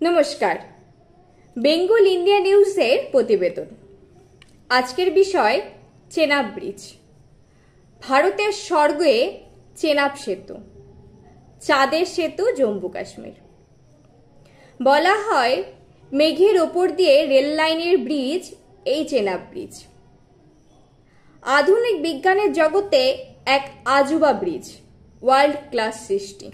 নমস্কার, বেঙ্গল ইন্ডিয়া নিউজের প্রতিবেদন। আজকের বিষয় চেনাব ব্রিজ। ভারতের স্বর্গে চেনাব সেতু, চাঁদের সেতু, জম্মু কাশ্মীর। বলা হয় মেঘের ওপর দিয়ে রেল লাইনের ব্রিজ এই চেনাব ব্রিজ। আধুনিক বিজ্ঞানের জগতে এক আজুবা ব্রিজ, ওয়ার্ল্ড ক্লাস সৃষ্টি।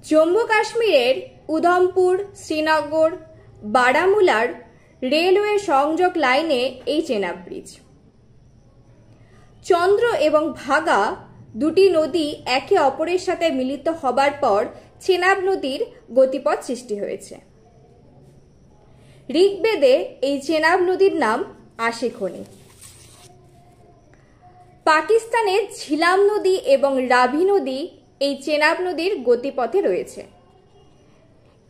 জম্মু কাশ্মীরের উধমপুর, শ্রীনগর, বারামুলার রেলওয়ে সংযোগ লাইনে এই চেনাব ব্রিজ। চন্দ্র এবং ভাগা দুটি নদী একে অপরের সাথে মিলিত হবার পর চেনাব নদীর গতিপথ সৃষ্টি হয়েছে। ঋগ্বেদে এই চেনাব নদীর নাম আশিখনি। পাকিস্তানের ঝিলাম নদী এবং রাভি নদী এই চেনাব নদীর গতিপথে রয়েছে।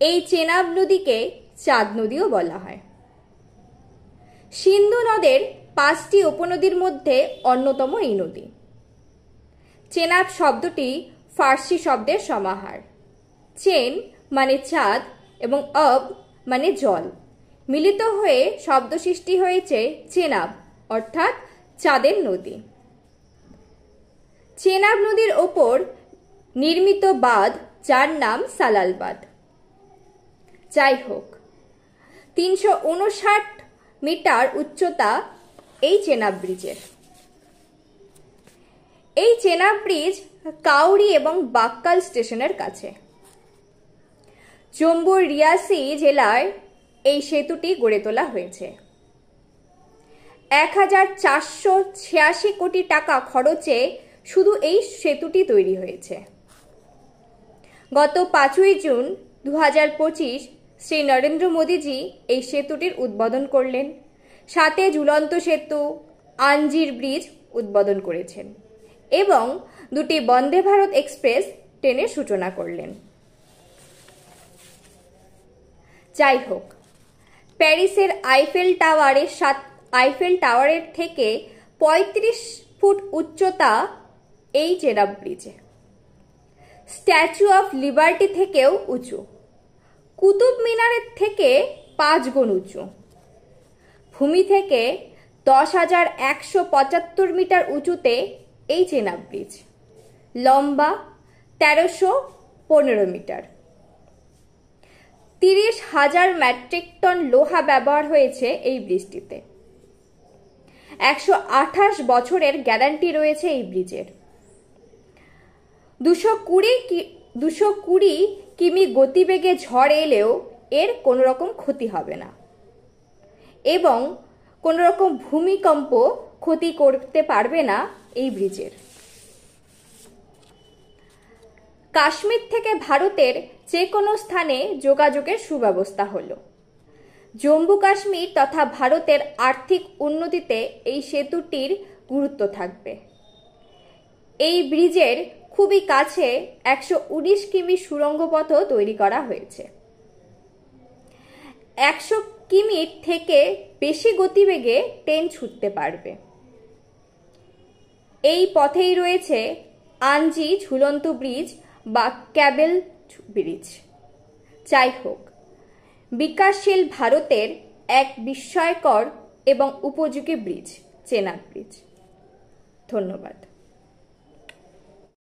এই চেনাব নদীকে চাঁদ নদীও বলা হয়। সিন্ধু নদের 5টি উপনদীর মধ্যে অন্যতম এই নদী। চেনাব শব্দটি ফার্সি শব্দের সমাহার। চেন মানে চাঁদ এবং অব মানে জল, মিলিত হয়ে শব্দ সৃষ্টি হয়েছে চেনাব, অর্থাৎ চাঁদের নদী। চেনাব নদীর ওপর নির্মিত বাঁধ, যার নাম সালাল বাঁধ। যাই হোক, 359 মিটার উচ্চতা এই চেনাব ব্রিজের। এই চেনাব ব্রিজ কাউরি এবং বাক্কাল স্টেশনের কাছে। জম্মুর রিয়াসি জেলায় এই সেতুটি গড়ে তোলা হয়েছে। 1486 কোটি টাকা খরচে শুধু এই সেতুটি তৈরি হয়েছে। গত 5ই জুন 2025 শ্রী নরেন্দ্র মোদীজি এই সেতুটির উদ্বোধন করলেন। সাথে ঝুলন্ত সেতু, আঞ্জির ব্রিজ উদ্বোধন করেছেন এবং 2টি বন্দে ভারত এক্সপ্রেস ট্রেনের সূচনা করলেন। যাই হোক, প্যারিসের আইফেল টাওয়ারের থেকে 35 ফুট উচ্চতা এই চেনাব ব্রিজে। স্ট্যাচু অফ লিবার্টি থেকেও উঁচু, কুতুব মিনারের থেকে 5 গুণ উঁচু, ভূমি থেকে 10,175 মিটার উঁচুতে এই চেনাব ব্রিজ। লম্বা 1315 মিটার। 30,000 মেট্রিক টন লোহা ব্যবহার হয়েছে এই ব্রিজটিতে। 128 বছরের গ্যারান্টি রয়েছে এই ব্রিজের। 220 কিমি গতিবেগে ঝড় এলেও এর কোনো রকম ক্ষতি হবে না এবং কোনো রকম ভূমিকম্প ক্ষতি করতে পারবে না এই ব্রিজের। কাশ্মীর থেকে ভারতের যে কোনো স্থানে যোগাযোগের সুব্যবস্থা হলো। জম্মু কাশ্মীর তথা ভারতের আর্থিক উন্নতিতে এই সেতুটির গুরুত্ব থাকবে। এই ব্রিজের খুবই কাছে 119 কিমি সুড়ঙ্গ পথও তৈরি করা হয়েছে। 100 কিমির থেকে বেশি গতিবেগে ট্রেন ছুটতে পারবে। এই পথেই রয়েছে আঞ্জি ঝুলন্ত ব্রিজ বা ক্যাবেল ব্রিজ। যাই হোক, বিকাশশীল ভারতের এক বিস্ময়কর এবং উপযোগী ব্রিজ চেনাব ব্রিজ। ধন্যবাদ।